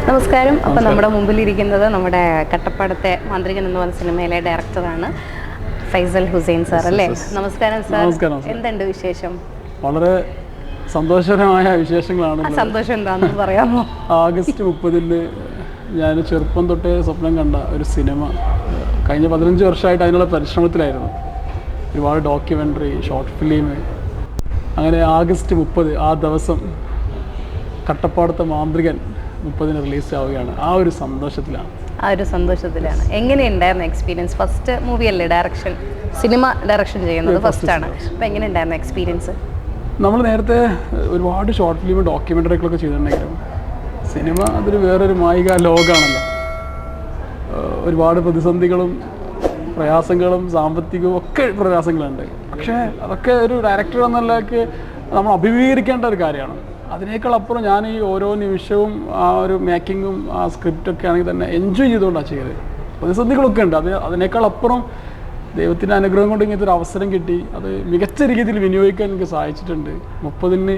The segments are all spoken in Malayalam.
നമസ്കാരം. അപ്പോൾ നമ്മുടെ മുമ്പിലിരിക്കുന്നത് നമ്മുടെ കട്ടപ്പാടത്തെ മാന്ത്രികൻ എന്ന് പറഞ്ഞ സിനിമയിലെ ഡയറക്ടറാണ് ഫൈസൽ ഹുസൈൻ സാർ അല്ലേ? നമസ്കാരം സാർ. എന്തുണ്ട് വിശേഷം? വളരെ സന്തോഷകരമായ വിശേഷങ്ങളാണ്. സന്തോഷം എന്താണെന്ന് പറയാമോ? ആഗസ്റ്റ് 30 ഞാൻ ചെറുപ്പം തൊട്ടേ സ്വപ്നം കണ്ട ഒരു സിനിമ കഴിഞ്ഞ 15 വർഷമായിട്ട് അതിനുള്ള പരിശ്രമത്തിലായിരുന്നു. ഒരുപാട് ഡോക്യുമെൻ്ററി, ഷോർട്ട് ഫിലിം. അങ്ങനെ ആഗസ്റ്റ് 30 ആ ദിവസം കട്ടപ്പാടത്തെ മാന്ത്രികൻ 30 റിലീസ് ആവുകയാണ്. ആ ഒരു സന്തോഷത്തിലാണ്. എങ്ങനെയുണ്ടായിരുന്നു എക്സ്പീരിയൻസ്? ഫസ്റ്റ് മൂവി അല്ലേ സിനിമ ഡയറക്ഷൻ ചെയ്യുന്നത് ഫസ്റ്റാണ്. അപ്പോൾ എങ്ങനെയുണ്ടായിരുന്നു എക്സ്പീരിയൻസ്? നമ്മൾ നേരത്തെ ഒരുപാട് ഷോർട്ട് ഫിലിം, ഡോക്യുമെൻ്ററികളൊക്കെ ചെയ്തിട്ടുണ്ടെങ്കിലും സിനിമ അതൊരു വേറൊരു മായിക ലോകമാണല്ലോ. ഒരുപാട് പ്രതിസന്ധികളും പ്രയാസങ്ങളും സാമ്പത്തികവും ഒക്കെ പ്രയാസങ്ങളുണ്ട്. പക്ഷേ അതൊക്കെ ഒരു ഡയറക്ടർ എന്നുള്ളതൊക്കെ നമ്മൾ അഭിമുഖീകരിക്കേണ്ട ഒരു കാര്യമാണ്. അതിനേക്കാൾ അപ്പുറം ഞാൻ ഈ ഓരോ നിമിഷവും ആ ഒരു മേക്കിങ്ങും ആ സ്ക്രിപ്റ്റൊക്കെ ആണെങ്കിൽ തന്നെ എൻജോയ് ചെയ്തുകൊണ്ടാണ് ചെയ്തത്. പ്രതിസന്ധികളൊക്കെ ഉണ്ട്. അതിനേക്കാൾ അപ്പുറം ദൈവത്തിൻ്റെ അനുഗ്രഹം കൊണ്ട് ഇങ്ങനത്തെ ഒരു അവസരം കിട്ടി. അത് മികച്ച രീതിയിൽ വിനിയോഗിക്കാൻ എനിക്ക് സാധിച്ചിട്ടുണ്ട്. 30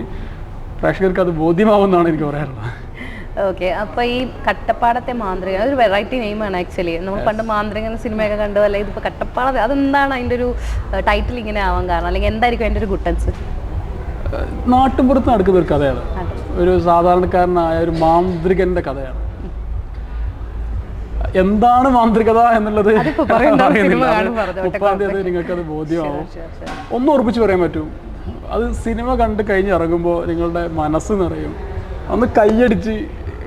പ്രേക്ഷകർക്ക് അത് ബോധ്യമാവുമെന്നാണ് എനിക്ക് പറയാനുള്ളത്. ഓക്കെ. അപ്പോൾ ഈ കട്ടപ്പാടത്തെ മാന്ത്രികൻ ഒരു വെറൈറ്റി നെയിമാണ് ആക്ച്വലി. നമ്മൾ പണ്ട് മാന്ത്രികൻ സിനിമയൊക്കെ കണ്ടു, അല്ലെ ഇതിപ്പോൾ കട്ടപ്പാടത്തെ, അതെന്താണ് അതിൻ്റെ ഒരു ടൈറ്റിൽ ഇങ്ങനെ ആവാൻ കാരണം? അല്ലെങ്കിൽ എന്തായിരിക്കും അതിൻ്റെ ഒരു ഗുട്ടൻസ്? നാട്ടുപുറത്ത് നടക്കുന്ന ഒരു കഥയാണ്. ഒരു സാധാരണക്കാരനായ ഒരു മാന്ത്രികന്റെ കഥയാണ്. എന്താണ് മാന്ത്രികത എന്നുള്ളത് 30 നിങ്ങൾക്കത് ബോധ്യമാവും. ഒന്നും ഉറപ്പിച്ച് പറയാൻ പറ്റും. അത് സിനിമ കണ്ട് കഴിഞ്ഞ് ഇറങ്ങുമ്പോൾ നിങ്ങളുടെ മനസ്സ് നിറയും. ഒന്ന് കൈയടിച്ച്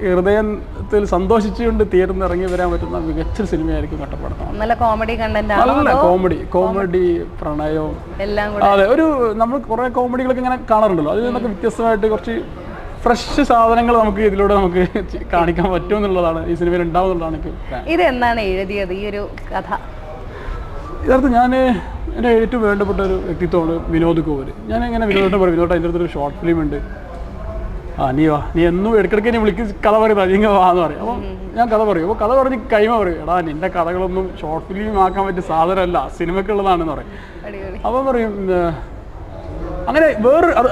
ഹൃദയത്തിൽ സന്തോഷിച്ചുകൊണ്ട് തിയേറ്ററിൽ ഇറങ്ങി വരാൻ പറ്റുന്ന മികച്ചൊരു സിനിമയായിരിക്കും കട്ടപ്പാടം. നല്ല കോമഡി കണ്ടന്റ്, നല്ല കോമഡി പ്രണയവും എല്ലാം. അതെ, ഒരു നമ്മൾ കുറെ കോമഡികളൊക്കെ ഇങ്ങനെ കാണാറുണ്ടല്ലോ. അതിൽ നിന്നൊക്കെ വ്യത്യസ്തമായിട്ട് കുറച്ച് ഫ്രഷ് സാധനങ്ങൾ നമുക്ക് ഇതിലൂടെ നമുക്ക് കാണിക്കാൻ പറ്റും എന്നുള്ളതാണ് ഈ സിനിമയിൽ ഉണ്ടാവുന്നതാണ് എനിക്ക്. ഇത് എന്നാണ് എഴുതിയത് ഈ ഒരു കഥ? യഥാർത്ഥം ഞാൻ എൻ്റെ ഏറ്റവും വേണ്ടപ്പെട്ട ഒരു വ്യക്തിത്വമാണ് വിനോദ് കോവൂര്. ഞാൻ ഇങ്ങനെ വിനോദിനെ പറയും, വിനോദ് അതിൻ്റെ അടുത്തൊരു ഷോർട്ട് ഫിലിം ഉണ്ട്, നീ വാ, നീ എന്നും ഇടയ്ക്കിടയ്ക്ക് നീ വിളിക്ക് കഥ പറയുന്നത്, നീ വാ എന്ന് പറയും. അപ്പോൾ ഞാൻ കഥ പറയും. അപ്പോൾ കഥ പറഞ്ഞ് കൈമ പറയും, എടാ നിൻ്റെ കഥകളൊന്നും ഷോർട്ട് ഫിലിം ആക്കാൻ പറ്റിയ സാധനമല്ല, സിനിമയ്ക്കുള്ളതാണെന്ന് പറയും. അപ്പം പറയും അങ്ങനെ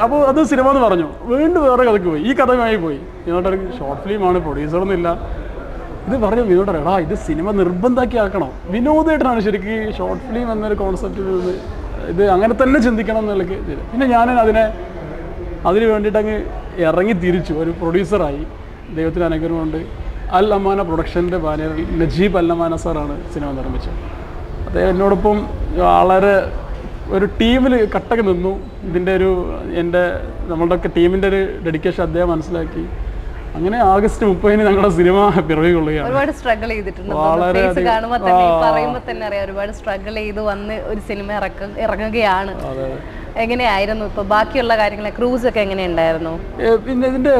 അപ്പോൾ അത് സിനിമ എന്ന് പറഞ്ഞു. വീണ്ടും വേറെ കഥയ്ക്ക് പോയി, ഈ കഥയുമായി പോയി. വിനോദ് ഷോർട്ട് ഫിലിമാണ്, പ്രൊഡ്യൂസറൊന്നും ഇല്ല. ഇത് പറഞ്ഞു വിനോദ്, എടാ ഇത് സിനിമ നിർബന്ധമാക്കി ആക്കണം. വിനോദേട്ടനാണ് ശരിക്കും ഷോർട്ട് ഫിലിം എന്നൊരു കോൺസെപ്റ്റിൽ നിന്ന് ഇത് അങ്ങനെ തന്നെ ചിന്തിക്കണം എന്നുള്ളത്. പിന്നെ ഞാൻ അതിന് വേണ്ടിയിട്ട് അങ്ങ് ഇറങ്ങി തിരിച്ചു. ഒരു പ്രൊഡ്യൂസറായി. ദൈവത്തിന് അനുഗ്രഹം കൊണ്ട് അൽ അമാന പ്രൊഡക്ഷൻ്റെ ബാനറിൽ നജീബ് അൽ അമാന സാറാണ് സിനിമ നിർമ്മിച്ചത്. അദ്ദേഹം എന്നോടൊപ്പം വളരെ ഒരു ടീമിൽ കട്ടക്ക് നിന്നു. ഇതിൻ്റെ നമ്മളുടെയൊക്കെ ടീമിൻ്റെ ഒരു ഡെഡിക്കേഷൻ അദ്ദേഹം മനസ്സിലാക്കി. അങ്ങനെ ആഗസ്റ്റ് 30 ഞങ്ങളുടെ സിനിമ പിറവി കൊള്ളുകയാണ്. ഒരുപാട് സ്ട്രഗിൾ ചെയ്തിട്ടുണ്ട്. പറയുമ്പോൾ തന്നെ അറിയാം, ഒരുപാട് സ്ട്രഗിൾ ചെയ്ത് വന്ന് ഒരു സിനിമ ഇറങ്ങുകയാണ്. എങ്ങനെയായിരുന്നു ഇപ്പോൾ ബാക്കിയുള്ള കാര്യങ്ങൾ? ക്രൂസ് ഒക്കെ എങ്ങനെയുണ്ടായിരുന്നു? പിന്നെ ഇതിൻ്റെ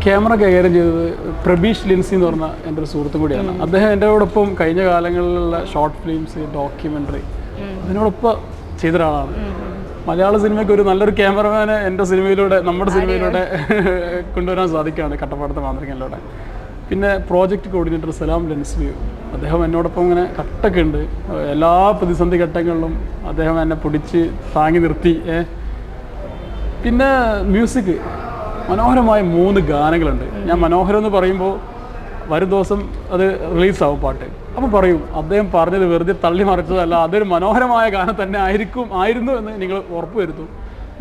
ക്യാമറ കൈകാര്യം ചെയ്തത് പ്രബീഷ് ലിൻസി എന്ന് പറഞ്ഞ എൻ്റെ ഒരു സുഹൃത്തും കൂടിയാണ്. അദ്ദേഹം എൻ്റെയോടൊപ്പം കഴിഞ്ഞ കാലങ്ങളിലുള്ള ഷോർട്ട് ഫിലിംസ്, ഡോക്യുമെൻ്ററി അതിനോടൊപ്പം ചെയ്ത ഒരാളാണ്. മലയാള സിനിമയ്ക്ക് ഒരു നല്ലൊരു ക്യാമറമാനെ നമ്മുടെ സിനിമയിലൂടെ കൊണ്ടുവരാൻ സാധിക്കുകയാണ് കട്ടപ്പാടത്തെ മാന്ത്രികനിലൂടെ. പിന്നെ പ്രോജക്റ്റ് കോർഡിനേറ്റർ സലാം ലെൻസ്ലിയോ, അദ്ദേഹം എന്നോടൊപ്പം ഇങ്ങനെ കട്ടൊക്കെ ഉണ്ട്. എല്ലാ പ്രതിസന്ധി ഘട്ടങ്ങളിലും അദ്ദേഹം എന്നെ പിടിച്ച് താങ്ങി നിർത്തി. പിന്നെ മ്യൂസിക്, മനോഹരമായ 3 ഗാനങ്ങളുണ്ട്. ഞാൻ മനോഹരം എന്ന് പറയുമ്പോൾ വരും ദിവസം അത് റിലീസാവും പാട്ട്. അപ്പോൾ പറയും അദ്ദേഹം പറഞ്ഞത് വെറുതെ തള്ളി മറിച്ചതല്ല, അതൊരു മനോഹരമായ ഗാനം തന്നെ ആയിരുന്നു എന്ന് നിങ്ങൾ ഉറപ്പുവരുത്തും.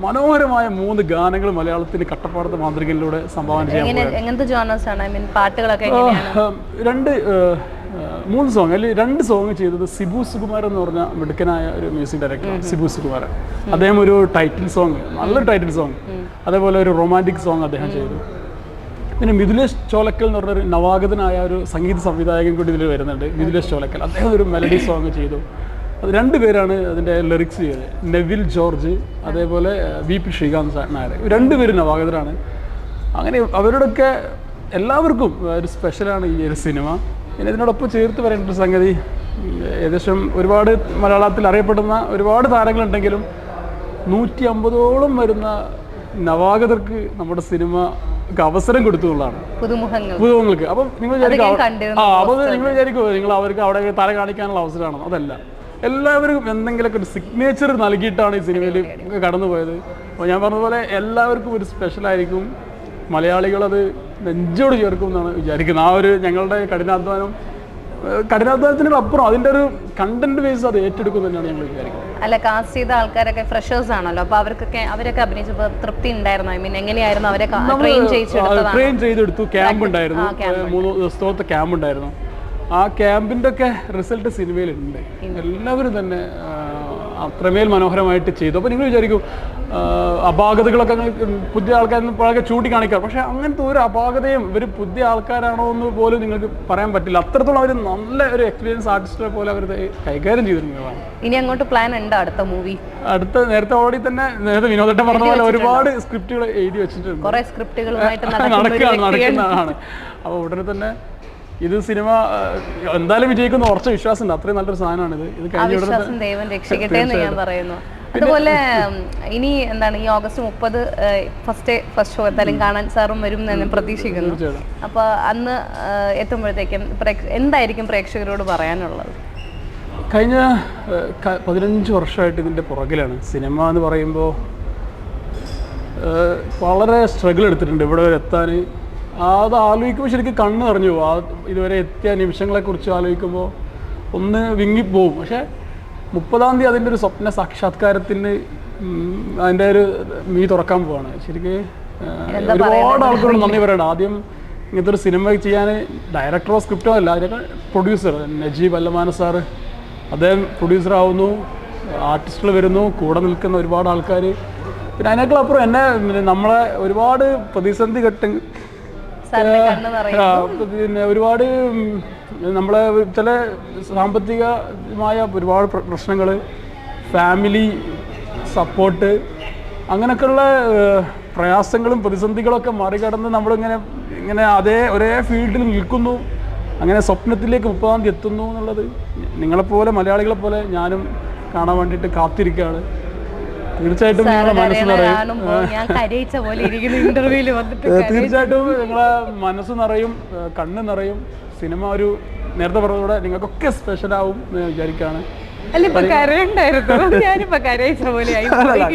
മനോഹരമായ 3 ഗാനങ്ങൾ മലയാളത്തിന് കട്ടപ്പാടത്തെ മാന്ത്രികനിലൂടെ സംഭാവന ചെയ്യാൻ 3 സോങ് അതിൽ 2 സോങ് ചെയ്തത് സിബു സുകുമാരൻ എന്ന് പറഞ്ഞ മിടുക്കനായ ഒരു മ്യൂസിക് ഡയറക്ടർ സിബു സുകുമാരൻ. അദ്ദേഹം ഒരു ടൈറ്റിൽ സോങ്, നല്ലൊരു ടൈറ്റിൽ സോങ്, അതേപോലെ ഒരു റൊമാൻറ്റിക് സോങ് അദ്ദേഹം ചെയ്തു. പിന്നെ മിഥുലേഷ് ചോലക്കൽ എന്ന് പറഞ്ഞൊരു നവാഗതനായ ഒരു സംഗീത സംവിധായകൻ കൂടി ഇതിൽ വരുന്നുണ്ട്, മിഥുലേഷ് ചോലക്കൽ. അദ്ദേഹം ഒരു മെലഡി സോങ് ചെയ്തു. അത് 2 പേരാണ് അതിൻ്റെ ലിറിക്സ് ചെയ്തത്, നെവിൽ ജോർജ് അതേപോലെ VP ശ്രീകാന്ത് നായർ. 2 പേര് നവാഗതരാണ്. അങ്ങനെ അവരോടൊക്കെ എല്ലാവർക്കും ഒരു സ്പെഷ്യലാണ് ഈ ഒരു സിനിമ. പിന്നെ ഇതിനോടൊപ്പം ചേർത്ത് വരേണ്ട ഒരു സംഗതി, ഏകദേശം ഒരുപാട് മലയാളത്തിൽ അറിയപ്പെടുന്ന ഒരുപാട് താരങ്ങളുണ്ടെങ്കിലും 150ഓളം വരുന്ന നവാഗതർക്ക് നമ്മുടെ സിനിമക്ക് അവസരം കൊടുത്തുള്ളതാണ്, പുതുമുഖങ്ങൾക്ക്. അപ്പം നിങ്ങൾ വിചാരിക്കും നിങ്ങൾ അവർക്ക് അവിടെ തല കാണിക്കാനുള്ള അവസരമാണ്. അതല്ല, എല്ലാവർക്കും എന്തെങ്കിലുമൊക്കെ ഒരു സിഗ്നേച്ചർ നൽകിയിട്ടാണ് ഈ സിനിമയിൽ കടന്നു പോയത്. അപ്പോൾ ഞാൻ പറഞ്ഞതുപോലെ എല്ലാവർക്കും ഒരു സ്പെഷ്യലായിരിക്കും. മലയാളികളത് നെഞ്ചോട് ചേർക്കും എന്നാണ് വിചാരിക്കുന്നത്. ആ ഒരു ഞങ്ങളുടെ കഠിനാധ്വാനത്തിനൊരു അപ്പുറം അതിൻ്റെ ഒരു കണ്ടന്റ് ബേസ് അത് ഏറ്റെടുക്കും തന്നെയാണ് ഞങ്ങൾ വിചാരിക്കുന്നത്. അല്ല, കാസ്റ്റ് ചെയ്ത ആൾക്കാരൊക്കെ ഫ്രഷേഴ്സ് ആണല്ലോ, അപ്പോൾ അവരൊക്കെ അഭിനയിച്ചപ്പോൾ തൃപ്തി ഉണ്ടായിരുന്നു? ഐ മീൻ എങ്ങനെയായിരുന്നു അവരെ ട്രെയിൻ ചെയ്തെടുത്തു. ക്യാമ്പ് ഉണ്ടായിരുന്നു, 3 ദിവസത്തെ ക്യാമ്പ് ഉണ്ടായിരുന്നു. ആ ക്യാമ്പിൻ്റെ ഒക്കെ റിസൾട്ട് സിനിമയിലുണ്ട്. എല്ലാവരും തന്നെ അത്രമേൽ മനോഹരമായിട്ട് ചെയ്തു. അപ്പോൾ നിങ്ങൾ വിചാരിക്കും അപാകതകളൊക്കെ പുതിയ ആൾക്കാരെന്ന് വളരെ ചൂണ്ടിക്കാണിക്കാം, പക്ഷേ അങ്ങനത്തെ ഒരു അപാകതയും ഇവർ പുതിയ ആൾക്കാരാണോ എന്ന് പോലും നിങ്ങൾക്ക് പറയാൻ പറ്റില്ല. അത്രത്തോളം അവർ നല്ല ഒരു എക്സ്പീരിയൻസ് ആർട്ടിസ്റ്റിനെ പോലെ അവർ കൈകാര്യം ചെയ്തിരുന്നതാണ്. ഇനി അങ്ങോട്ട് പ്ലാൻ ഉണ്ടോ അടുത്ത മൂവി? നേരത്തെ ഓടി തന്നെ നേരത്തെ വിനോദേട്ടൻ പറഞ്ഞ പോലെ ഒരുപാട് സ്ക്രിപ്റ്റുകൾ എഴുതി വെച്ചിട്ടുണ്ട്. കുറേ സ്ക്രിപ്റ്റുകളുമായിട്ട് നടക്കുന്നതാണ്. അപ്പോൾ ഉടനെ തന്നെ ഇത് സിനിമ എന്തായാലും വിജയിക്കുന്ന ഉറച്ച വിശ്വാസമുണ്ട്. അത്രയും നല്ലൊരു സാധനമാണിത്. ഇത് കഴിഞ്ഞ ദൈവം രക്ഷിക്കട്ടെ എന്ന് ഞാൻ പറയുന്നു. അതുപോലെ ഇനി എന്താണ്, ഈ ഓഗസ്റ്റ് 30 ഫസ്റ്റ് ഷോ എന്തായാലും കാണാൻ സാറും വരും എന്ന് പ്രതീക്ഷിക്കുന്നു. അപ്പൊ അന്ന് എത്തുമ്പോഴത്തേക്കും എന്തായിരിക്കും പ്രേക്ഷകരോട് പറയാനുള്ളത്? കഴിഞ്ഞ 15 വർഷമായിട്ട് ഇതിൻ്റെ പുറകിലാണ്. സിനിമ എന്ന് പറയുമ്പോൾ വളരെ സ്ട്രഗിൾ എടുത്തിട്ടുണ്ട് ഇവിടെ വരെ എത്താൻ. അത് ആലോചിക്കുമ്പോൾ ശരിക്കും കണ്ണ് നിറഞ്ഞു പോകും. ഇതുവരെ എത്തിയ നിമിഷങ്ങളെക്കുറിച്ച് ആലോചിക്കുമ്പോൾ ഒന്ന് വിങ്ങിപ്പോവും. പക്ഷേ 30-ാം തീയതി അതിൻ്റെ ഒരു സ്വപ്ന സാക്ഷാത്കാരത്തിന് അതിൻ്റെ ഒരു തുറക്കാൻ പോവാണ്. ശരിക്കും ഒരുപാട് ആൾക്കാരോട് നന്ദി പറയണം. ആദ്യം ഇങ്ങനത്തെ ഒരു സിനിമ ചെയ്യാൻ ഡയറക്ടറോ സ്ക്രിപ്റ്റോ അല്ല, അതിനൊക്കെ പ്രൊഡ്യൂസർ നജീബ് അല്ലമാന സാറ്, അദ്ദേഹം പ്രൊഡ്യൂസറാവുന്നു, ആർട്ടിസ്റ്റുകൾ വരുന്നു, കൂടെ നിൽക്കുന്ന ഒരുപാട് ആൾക്കാർ. പിന്നെ അതിനേക്കാളപ്പുറം എന്നെ നമ്മളെ ഒരുപാട് പ്രതിസന്ധി പിന്നെ ഒരുപാട് നമ്മളെ ചില സാമ്പത്തികമായ ഒരുപാട് പ്രശ്നങ്ങൾ, ഫാമിലി സപ്പോർട്ട്, അങ്ങനെയൊക്കെയുള്ള പ്രയാസങ്ങളും പ്രതിസന്ധികളൊക്കെ മറികടന്ന് നമ്മളിങ്ങനെ ഒരേ ഫീൽഡിൽ നിൽക്കുന്നു. അങ്ങനെ സ്വപ്നത്തിലേക്ക് 30-ാം തീയതി എത്തുന്നു എന്നുള്ളത് നിങ്ങളെപ്പോലെ മലയാളികളെ പോലെ ഞാനും കാണാൻ വേണ്ടിയിട്ട് കാത്തിരിക്കുകയാണ്. തീർച്ചയായിട്ടും നിങ്ങളെ മനസ്സ് നിറയും. തീർച്ചയായിട്ടും നിങ്ങളെ മനസ്സ് നിറയും, കണ്ണ് നിറയും. സിനിമ ഒരു നേരത്തെ പറഞ്ഞതോടെ നിങ്ങൾക്കൊക്കെ സ്പെഷ്യലാവും എന്ന് വിചാരിക്കുകയാണ്.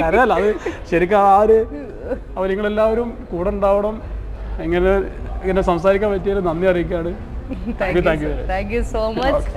കരയല്ല, അത് ശരിക്കും അവർ നിങ്ങളെല്ലാവരും കൂടെ ഉണ്ടാവണം. ഇങ്ങനെ സംസാരിക്കാൻ പറ്റിയാൽ നന്ദി അറിയിക്കുകയാണ്. Thank you so much.